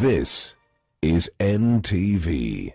This is NTV.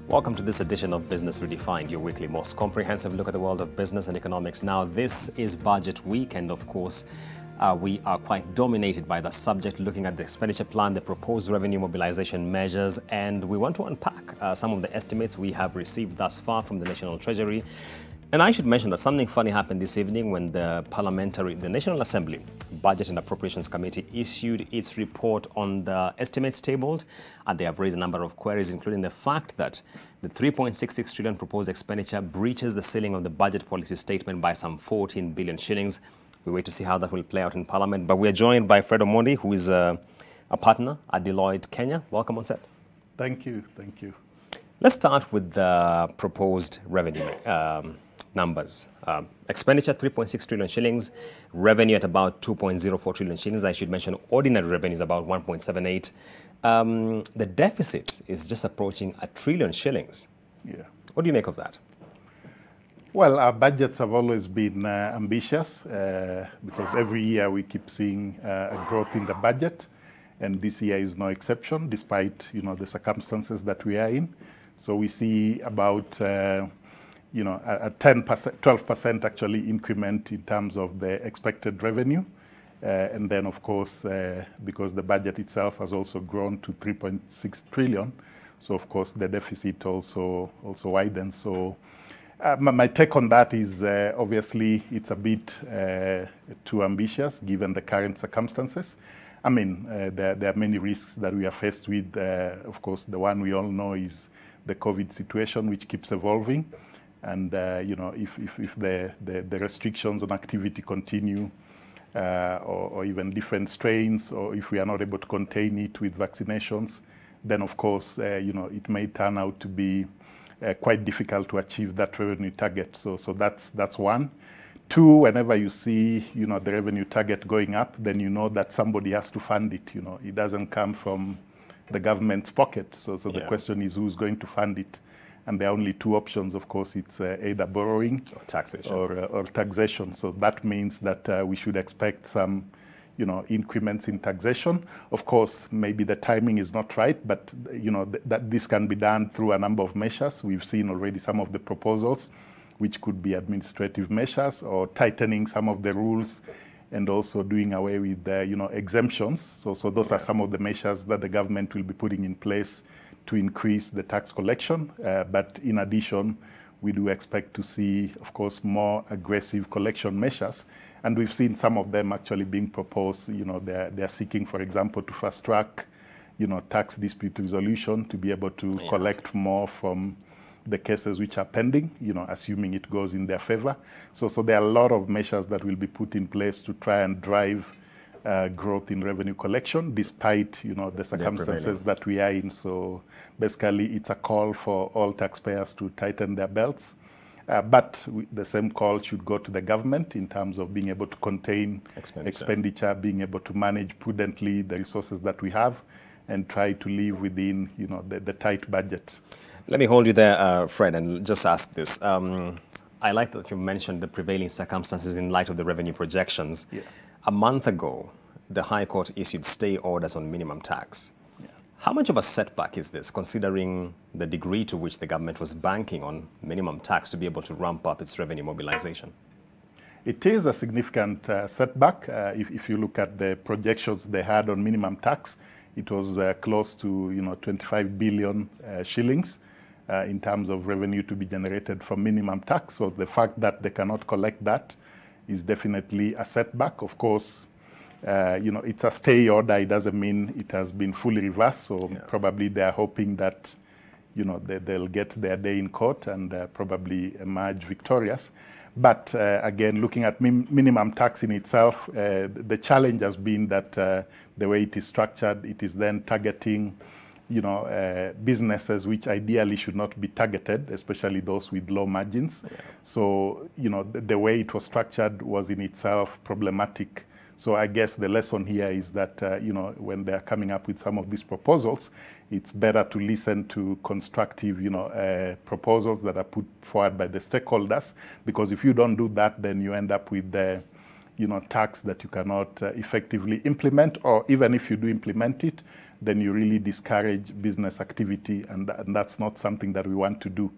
Welcome to this edition of Business Redefined, your weekly most comprehensive look at the world of business and economics. Now, this is budget week, and of course, we are quite dominated by the subject, looking at the expenditure plan, the proposed revenue mobilization measures, and we want to unpack some of the estimates we have received thus far from the National Treasury. And I should mention that something funny happened this evening when the National Assembly Budget and Appropriations Committee issued its report on the estimates tabled, and they have raised a number of queries, including the fact that the 3.66 trillion proposed expenditure breaches the ceiling of the budget policy statement by some 14 billion shillings. We wait to see how that will play out in Parliament. But we are joined by Fred Omondi, who is a partner at Deloitte Kenya. Welcome on set. Thank you. Thank you. Let's start with the proposed revenue numbers. Expenditure 3.6 trillion shillings, revenue at about 2.04 trillion shillings. I should mention ordinary revenue is about 1.78. The deficit is just approaching 1 trillion shillings. Yeah. What do you make of that? Well, our budgets have always been ambitious because every year we keep seeing a growth in the budget, and this year is no exception, despite the circumstances that we are in. So we see about a 10%, 12% actually increment in terms of the expected revenue. And then, of course, because the budget itself has also grown to 3.6 trillion, so of course the deficit also widens. So my take on that is obviously it's a bit too ambitious given the current circumstances. I mean, there are many risks that we are faced with. Of course, the one we all know is the COVID situation, which keeps evolving. And if the restrictions on activity continue, or even different strains, or if we are not able to contain it with vaccinations, then of course it may turn out to be quite difficult to achieve that revenue target. So that's one. Two, whenever you see the revenue target going up, then you know that somebody has to fund it. It doesn't come from the government's pocket. So the question is, who's going to fund it? And there are only two options, of course. It's either borrowing or taxation. Or taxation. So that means that we should expect some, increments in taxation. Of course, maybe the timing is not right, but that this can be done through a number of measures. We've seen already some of the proposals, which could be administrative measures or tightening some of the rules, and also doing away with exemptions. So those are some of the measures that the government will be putting in place to increase the tax collection. But in addition, we do expect to see, of course, more aggressive collection measures. And we've seen some of them actually being proposed. They're seeking, for example, to fast track, tax dispute resolution, to be able to collect more from the cases which are pending, assuming it goes in their favor. So there are a lot of measures that will be put in place to try and drive growth in revenue collection, despite the circumstances that we are in. So basically, it's a call for all taxpayers to tighten their belts. But the same call should go to the government in terms of being able to contain expenditure, being able to manage prudently the resources that we have, and try to live within the tight budget. Let me hold you there, Fred, and just ask this. I like that you mentioned the prevailing circumstances in light of the revenue projections. Yeah. A month ago, the High Court issued stay orders on minimum tax. Yeah. How much of a setback is this, considering the degree to which the government was banking on minimum tax to be able to ramp up its revenue mobilization? It is a significant setback. If you look at the projections they had on minimum tax, it was close to 25 billion shillings in terms of revenue to be generated from minimum tax. So the fact that they cannot collect that is definitely a setback. Of course, it's a stay order. It doesn't mean it has been fully reversed. So probably they are hoping that, they'll get their day in court and probably emerge victorious. But again, looking at minimum tax in itself, the challenge has been that the way it is structured, it is then targeting businesses which ideally should not be targeted, especially those with low margins. Yeah. So, the way it was structured was in itself problematic. So I guess the lesson here is that, when they're coming up with some of these proposals, it's better to listen to constructive, proposals that are put forward by the stakeholders, because if you don't do that, then you end up with the, tax that you cannot effectively implement, or even if you do implement it, then you really discourage business activity, and that's not something that we want to do.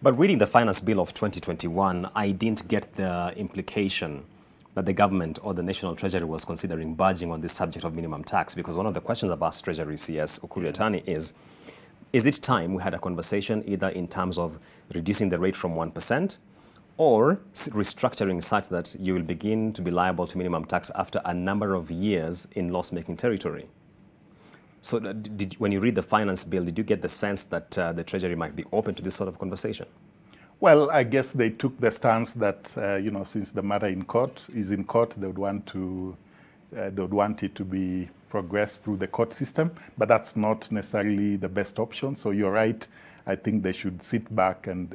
But reading the Finance Bill of 2021, I didn't get the implication that the government or the National Treasury was considering budging on this subject of minimum tax, because one of the questions about Treasury CS Ukur Yatani is it time we had a conversation either in terms of reducing the rate from 1% or restructuring such that you will begin to be liable to minimum tax after a number of years in loss-making territory? So when you read the Finance Bill, did you get the sense that the Treasury might be open to this sort of conversation? Well, I guess they took the stance that, since the matter is in court, they would want it to be progressed through the court system, but that's not necessarily the best option. So you're right. I think they should sit back and,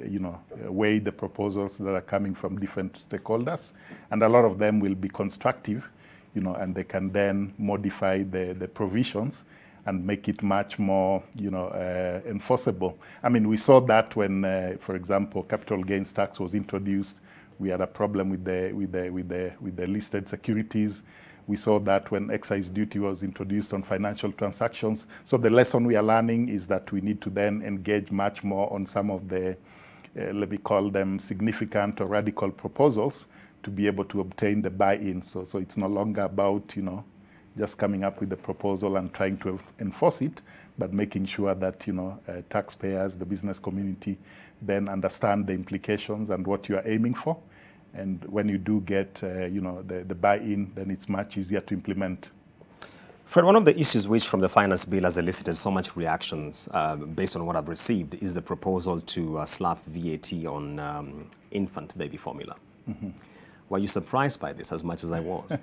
weigh the proposals that are coming from different stakeholders, and a lot of them will be constructive, and they can then modify the provisions and make it much more, enforceable. I mean, we saw that when, for example, capital gains tax was introduced. We had a problem with the listed securities. We saw that when excise duty was introduced on financial transactions. So the lesson we are learning is that we need to then engage much more on some of the, let me call them significant or radical proposals to be able to obtain the buy-in. So it's no longer about, just coming up with the proposal and trying to enforce it, but making sure that, taxpayers, the business community, then understand the implications and what you are aiming for. And when you do get, the buy-in, then it's much easier to implement. Fred, one of the issues which from the Finance Bill has elicited so much reactions, based on what I've received, is the proposal to slap VAT on infant baby formula. Mm-hmm. Were you surprised by this as much as I was?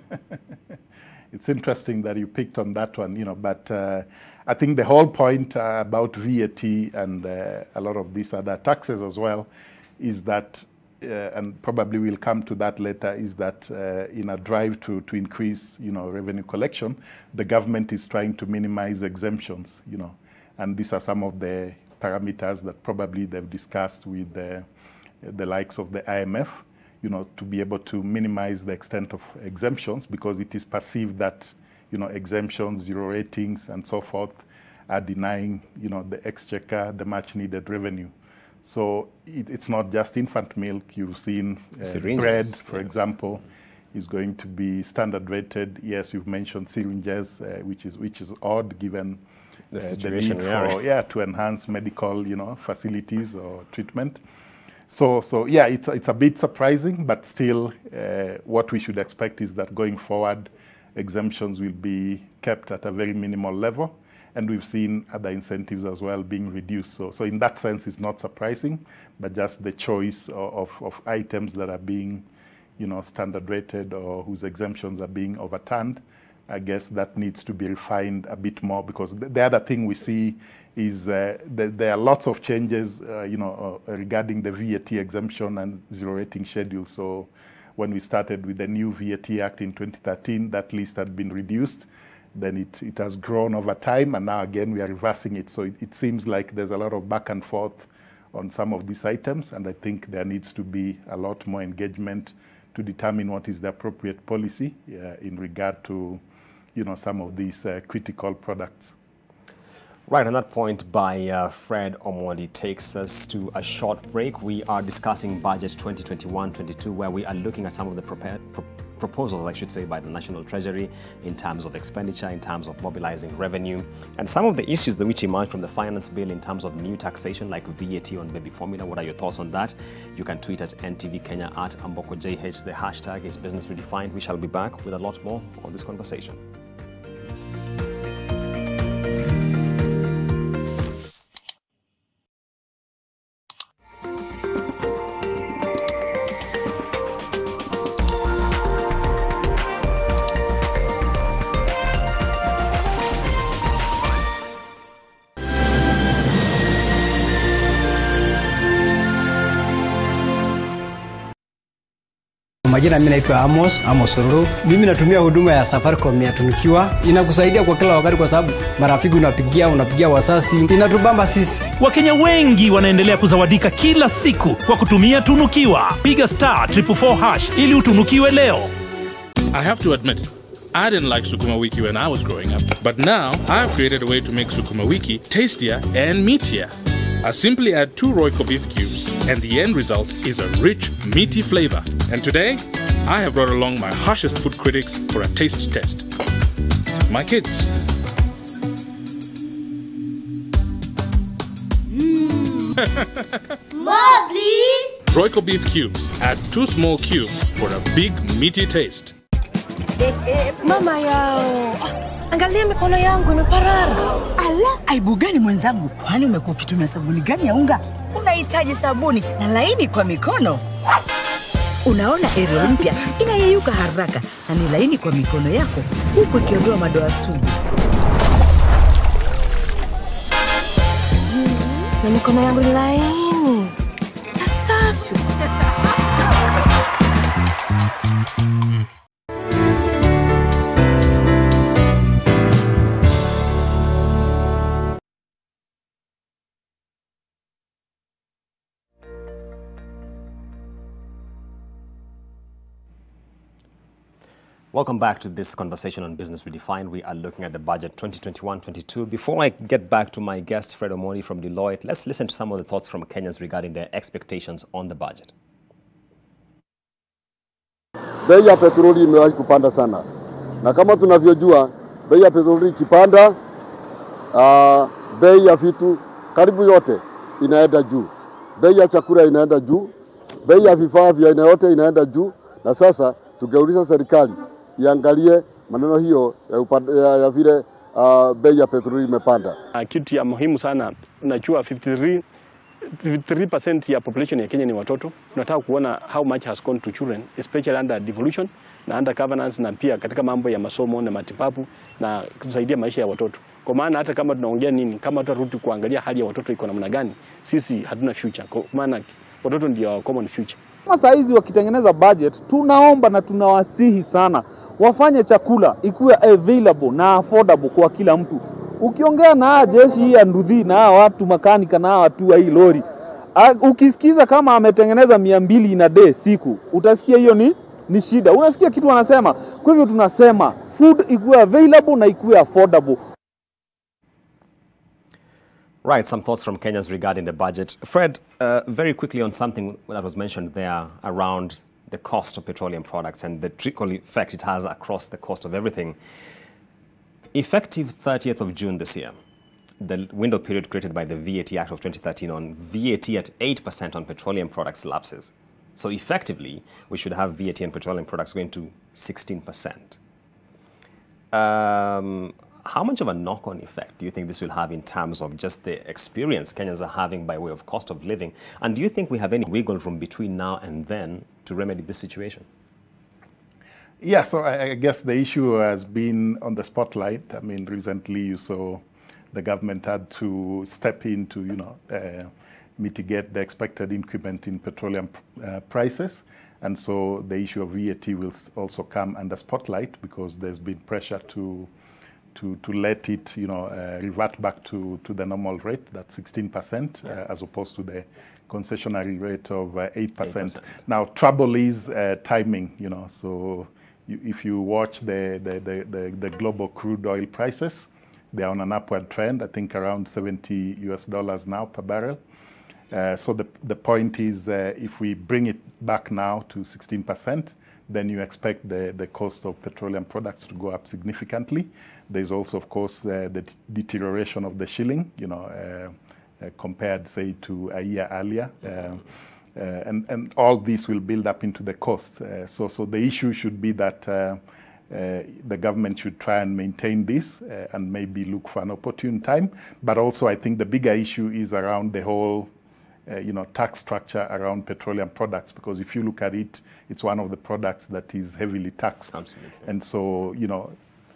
It's interesting that you picked on that one, but I think the whole point about VAT and a lot of these other taxes as well is that, and probably we'll come to that later, is that in a drive to increase, revenue collection, the government is trying to minimize exemptions, and these are some of the parameters that probably they've discussed with the likes of the IMF, to be able to minimize the extent of exemptions, because it is perceived that, exemptions, zero ratings, and so forth are denying, the exchequer the much needed revenue. So it's not just infant milk. You've seen bread, for example, is going to be standard rated. Yes, you've mentioned syringes, which is odd given the situation need for, to enhance medical, facilities or treatment. So it's a bit surprising, but still, what we should expect is that going forward, exemptions will be kept at a very minimal level, and we've seen other incentives as well being reduced. So in that sense, it's not surprising, but just the choice of items that are being, standard rated or whose exemptions are being overturned, I guess that needs to be refined a bit more, because the other thing we see is there are lots of changes, regarding the VAT exemption and zero rating schedule. So when we started with the new VAT Act in 2013, that list had been reduced. Then it has grown over time, and now again we are reversing it. So it seems like there's a lot of back and forth on some of these items, and I think there needs to be a lot more engagement to determine what is the appropriate policy in regard to, some of these critical products. Right, on that point by Fred Omondi takes us to a short break. We are discussing budget 2021-22, where we are looking at some of the proposals, I should say, by the National Treasury in terms of expenditure, in terms of mobilizing revenue, and some of the issues that which emerge from the Finance Bill in terms of new taxation like VAT on baby formula. What are your thoughts on that? You can tweet at NTV Kenya at AmbokOJH. The hashtag is Business Redefined. We shall be back with a lot more on this conversation. Majina mimi naitwa Amos Ororo. Mimi natumia huduma ya Safaricom ya Tunukiwa. Inakusaidia kwa kila wakati kwa sababu marafiki unapigia wasasi. Inatubamba sisi. Wakenya wengi wanaendelea kuzawadika kila siku kwa kutumia Tunukiwa. Piga *444# ili utunukiwe leo. I have to admit, I didn't like Sukuma Wiki when I was growing up, but now I've created a way to make Sukuma Wiki tastier and meatier. I simply add 2 Royco beef cubes, and the end result is a rich, meaty flavor. And today, I have brought along my harshest food critics for a taste test. My kids. More, please! Royco beef cubes. Add 2 small cubes for a big, meaty taste. Mama yao, angalia mikono yangu imeparara. Ala, aibu gani mwenzangu? Kwani umekuwa ukitumia sabuni gani ya unga? Unahitaji sabuni na laini kwa mikono. Unaona Ariel mpya inayeyuka haraka na ni laini kwa mikono yako, huku ikiondoa madoa sugu. Na mikono yangu ni laini na safi. Welcome back to this conversation on Business Redefined. We are looking at the budget 2021-22. Before I get back to my guest, Fred Omondi from Deloitte, let's listen to some of the thoughts from Kenyans regarding their expectations on the budget. Bei ya petroli imewahi kupanda sana. Na kama tunavyojua, bei ya petroli ikipanda, bei ya vitu karibu yote inaenda juu. Bei ya chakula inaenda juu, bei ya vifaa vya aina yote inaenda juu, na sasa tungeuliza serikali iangalie maneno hiyo ya vile bei ya petroli imepanda. Kitu ya muhimu sana, unajua 53% ya population ya Kenya ni watoto. Tunataka kuona how much has gone to children, especially under devolution na under governance, na pia katika mambo ya masomo na matibabu na kusaidia maisha ya watoto. Kwa maana hata kama tunaongea nini, kama tutarudi kuangalia hali ya watoto iko namna gani, sisi hatuna future. Kwa maana watoto ndio common future. Kama hizi wakitengeneza budget, tunaomba na tunawasihi sana wafanye chakula ikuwe available na affordable kwa kila mtu. Ukiongea na jeshi hii ya Nduthi na watu makanika na watu wa hii lori, ukisikiza kama ametengeneza 200 in a day siku, utasikia hiyo ni shida. Unasikia kitu wanasema. Kwa hivyo tunasema food ikuwe available na ikuwe affordable. Right, some thoughts from Kenyans regarding the budget. Fred, very quickly on something that was mentioned there around the cost of petroleum products and the trickle effect it has across the cost of everything. Effective 30th of June this year, the window period created by the VAT Act of 2013 on VAT at 8% on petroleum products lapses. So effectively, we should have VAT on petroleum products going to 16%. How much of a knock-on effect do you think this will have in terms of just the experience Kenyans are having by way of cost of living? And do you think we have any wiggle room between now and then to remedy this situation? Yeah, so I guess the issue has been on the spotlight. I mean, recently you saw the government had to step in to, mitigate the expected increment in petroleum prices. And so the issue of VAT will also come under spotlight because there's been pressure to let it, revert back to the normal rate, that's 16%, as opposed to the concessionary rate of 8%. Now, trouble is timing, so if you watch the global crude oil prices, they are on an upward trend, I think around $70 now per barrel. So the point is, if we bring it back now to 16%, then you expect the cost of petroleum products to go up significantly. There's also, of course, the deterioration of the shilling, compared, say, to a year earlier. And all this will build up into the costs. So the issue should be that the government should try and maintain this and maybe look for an opportune time. But also, I think the bigger issue is around the whole tax structure around petroleum products, because if you look at it, it's one of the products that is heavily taxed. Absolutely. And so,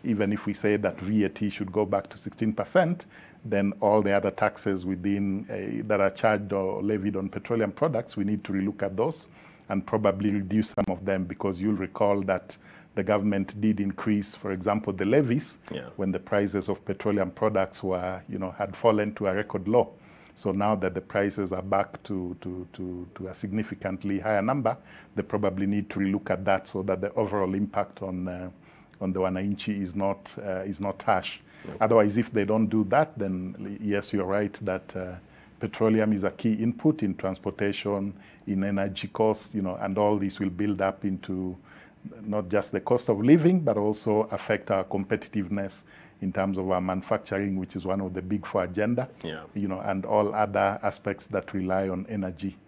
even if we say that VAT should go back to 16%, then all the other taxes within that are charged or levied on petroleum products, we need to relook at those and probably reduce some of them, because you'll recall that the government did increase, for example, the levies when the prices of petroleum products were, had fallen to a record low. So now that the prices are back to a significantly higher number, they probably need to relook at that so that the overall impact on the wananchi is not harsh. Okay. Otherwise, if they don't do that, then yes, you're right that petroleum is a key input in transportation, in energy costs, and all this will build up into not just the cost of living, but also affect our competitiveness in terms of our manufacturing, which is one of the big four agenda, and all other aspects that rely on energy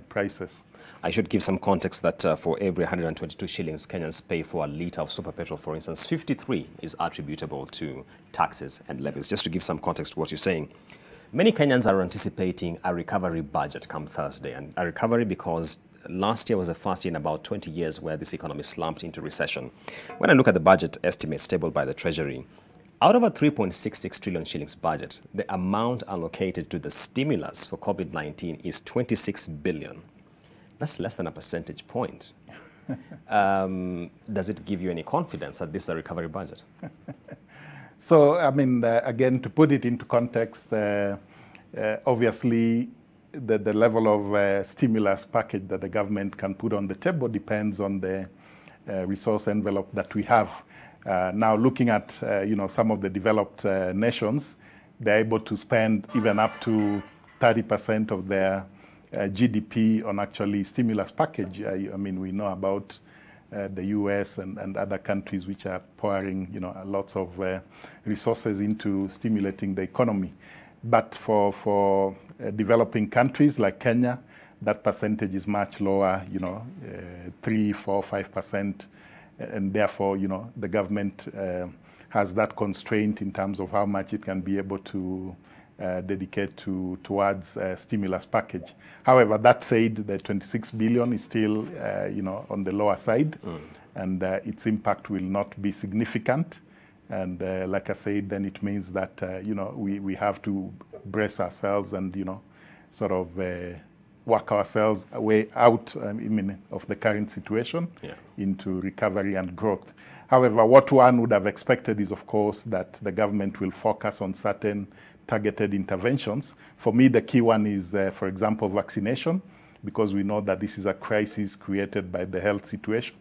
prices. I should give some context that for every 122 shillings Kenyans pay for a litre of super petrol, for instance, 53 is attributable to taxes and levies. Just to give some context to what you're saying, many Kenyans are anticipating a recovery budget come Thursday, and a recovery because last year was the first year in about 20 years where this economy slumped into recession. When I look at the budget estimates tabled by the Treasury, out of a 3.66 trillion shillings budget, the amount allocated to the stimulus for COVID-19 is 26 billion. That's less than a percentage point. Does it give you any confidence that this is a recovery budget? So, I mean, again, to put it into context, obviously, the level of stimulus package that the government can put on the table depends on the resource envelope that we have. Now, looking at some of the developed nations, they're able to spend even up to 30% of their GDP on actually stimulus package. I mean, we know about the US and other countries which are pouring lots of resources into stimulating the economy. But for developing countries like Kenya, that percentage is much lower, 3, 4, 5%. And therefore, the government has that constraint in terms of how much it can be able to dedicate towards a stimulus package. However, that said, the 26 billion is still, on the lower side, and its impact will not be significant. And like I said, then it means that, we have to brace ourselves and, sort of work ourselves way out of the current situation into recovery and growth. However, what one would have expected is, of course, that the government will focus on certain targeted interventions. For me, the key one is, for example, vaccination, because we know that this is a crisis created by the health situation.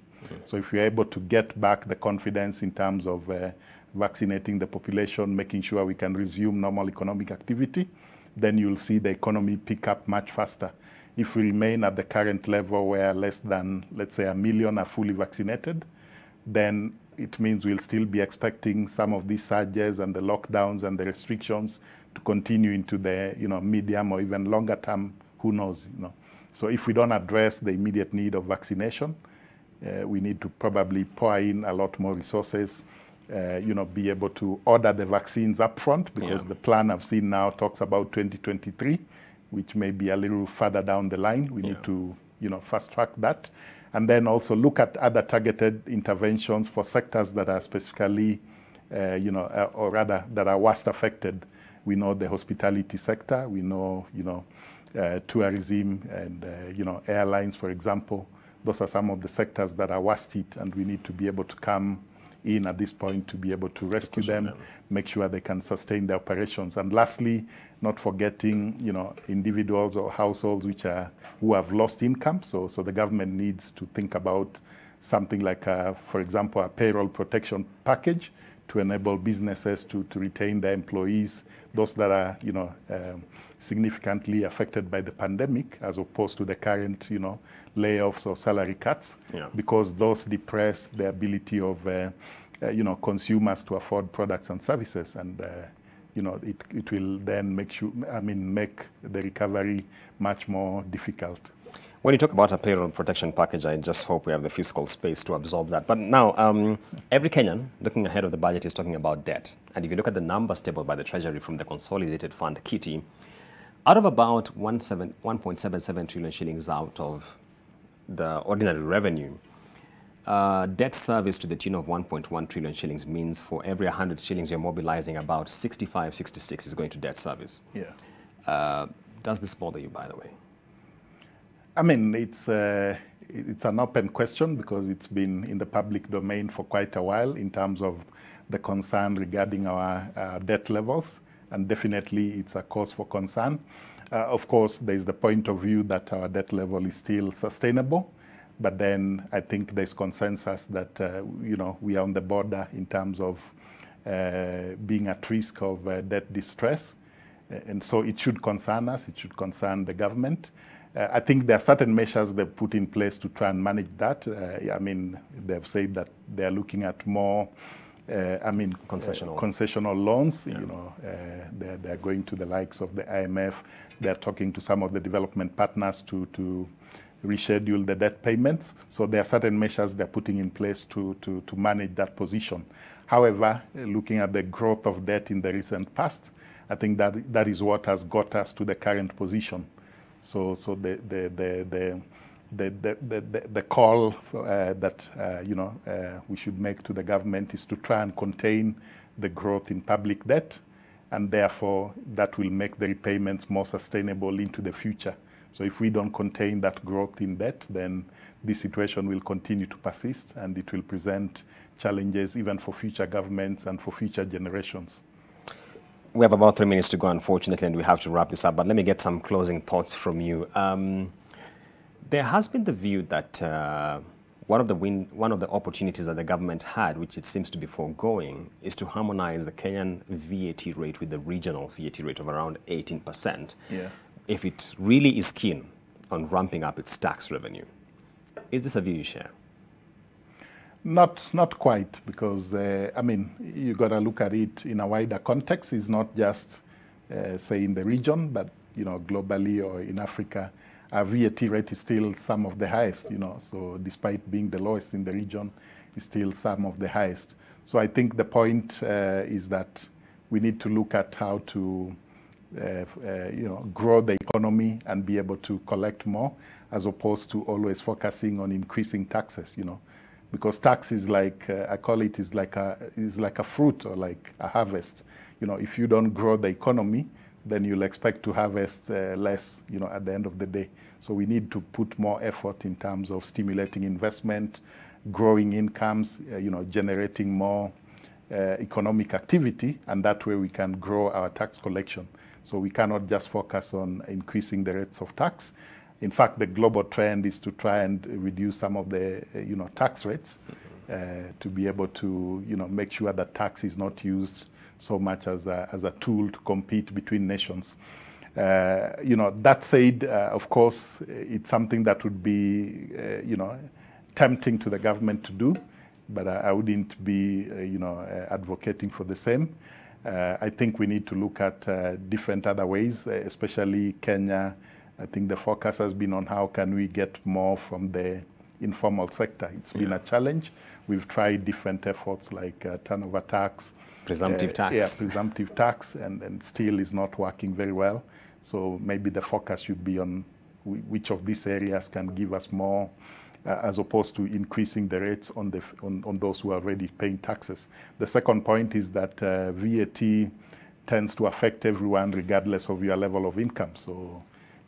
So if we're able to get back the confidence in terms of vaccinating the population, making sure we can resume normal economic activity, then you'll see the economy pick up much faster. If we remain at the current level where less than, let's say, 1 million are fully vaccinated, then it means we'll still be expecting some of these surges and the lockdowns and the restrictions to continue into the medium or even longer term, who knows. So if we don't address the immediate need of vaccination, we need to probably pour in a lot more resources, be able to order the vaccines up front, because the plan I've seen now talks about 2023, which may be a little further down the line. We need to, fast track that. And then also look at other targeted interventions for sectors that are specifically, or rather that are worst affected. We know the hospitality sector, we know, tourism and, airlines, for example. Those are some of the sectors that are worst hit, and we need to be able to come in at this point to be able to rescue them, make sure they can sustain their operations. And lastly, not forgetting, individuals or households who have lost income. So the government needs to think about something like, for example, a payroll protection package to enable businesses to retain their employees, those that are, significantly affected by the pandemic, as opposed to the current, layoffs or salary cuts, because those depress the ability of, consumers to afford products and services, and it will then make the recovery much more difficult. When you talk about a payroll protection package, I just hope we have the fiscal space to absorb that. But now, every Kenyan looking ahead of the budget is talking about debt. And if you look at the numbers tabled by the Treasury from the Consolidated Fund, Kitty, out of about 1.77 trillion shillings out of the ordinary revenue, debt service to the tune of 1.1 trillion shillings means for every 100 shillings you're mobilizing, about 65, 66 is going to debt service. Does this bother you, by the way? I mean, it's it's an open question because it's been in the public domain for quite a while in terms of the concern regarding our debt levels, and definitely it's a cause for concern. Of course, there's the point of view that our debt level is still sustainable, but then I think there's consensus that you know, we are on the border in terms of being at risk of debt distress, and so it should concern us. It should concern the government. I think there are certain measures they've put in place to try and manage that. I mean, they've said that they're looking at more, concessional loans. Yeah. You know, they're going to the likes of the IMF. They're talking to some of the development partners to reschedule the debt payments. So there are certain measures they're putting in place to manage that position. However, looking at the growth of debt in the recent past, I think that is what has got us to the current position. So the call that you know, we should make to the government is to try and contain the growth in public debt, and therefore that will make the repayments more sustainable into the future. So if we don't contain that growth in debt, then this situation will continue to persist, and it will present challenges even for future governments and for future generations. We have about 3 minutes to go, unfortunately, and we have to wrap this up. But let me get some closing thoughts from you. There has been the view that one of the opportunities that the government had, which it seems to be foregoing, is to harmonize the Kenyan VAT rate with the regional VAT rate of around 18%. Yeah. If it really is keen on ramping up its tax revenue. Is this a view you share? Not quite, because I mean, you got to look at it in a wider context. It's not just say in the region, but you know, globally or in Africa, our VAT rate is still some of the highest. You know, so despite being the lowest in the region, it's still some of the highest. So I think the point is that we need to look at how to you know, grow the economy and be able to collect more, as opposed to always focusing on increasing taxes. You know. Because tax is like, I call it, is like a fruit or like a harvest. You know, if you don't grow the economy, then you'll expect to harvest less, you know, at the end of the day. So we need to put more effort in terms of stimulating investment, growing incomes, you know, generating more economic activity, and that way we can grow our tax collection. So we cannot just focus on increasing the rates of tax. In fact, the global trend is to try and reduce some of the, you know, tax rates to be able to, you know, make sure that tax is not used so much as a tool to compete between nations. You know, that said, of course, it's something that would be, you know, tempting to the government to do, but I wouldn't be, you know, advocating for the same. I think we need to look at different other ways, especially Kenya. I think the focus has been on how can we get more from the informal sector. It's been a challenge. We've tried different efforts like turnover tax. Presumptive tax. Yeah, presumptive tax, and still is not working very well. So maybe the focus should be on which of these areas can give us more, as opposed to increasing the rates on those who are already paying taxes. The second point is that VAT tends to affect everyone regardless of your level of income. So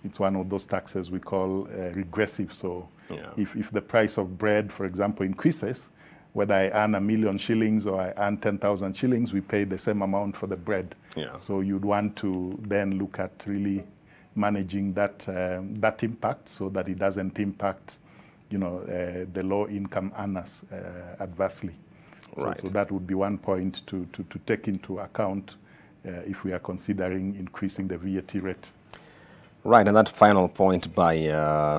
it's one of those taxes we call regressive. So if the price of bread, for example, increases, whether I earn 1 million shillings or I earn 10,000 shillings, we pay the same amount for the bread. Yeah. So you'd want to then look at really managing that impact so that it doesn't impact, you know, the low-income earners adversely. Right. So that would be one point to take into account if we are considering increasing the VAT rate. Right, and that final point by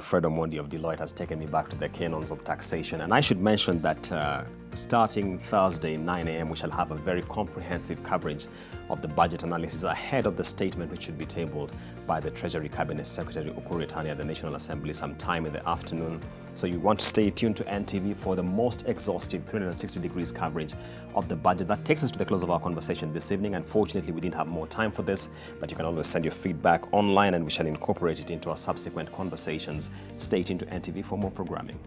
Fred Omondi of Deloitte has taken me back to the canons of taxation. And I should mention that starting Thursday, 9 a.m., we shall have a very comprehensive coverage of the budget analysis ahead of the statement which should be tabled by the Treasury Cabinet Secretary Ukur Yatani at the National Assembly sometime in the afternoon. So you want to stay tuned to NTV for the most exhaustive 360 degrees coverage of the budget. That takes us to the close of our conversation this evening. Unfortunately, we didn't have more time for this, but you can always send your feedback online and we shall incorporate it into our subsequent conversations. Stay tuned to NTV for more programming.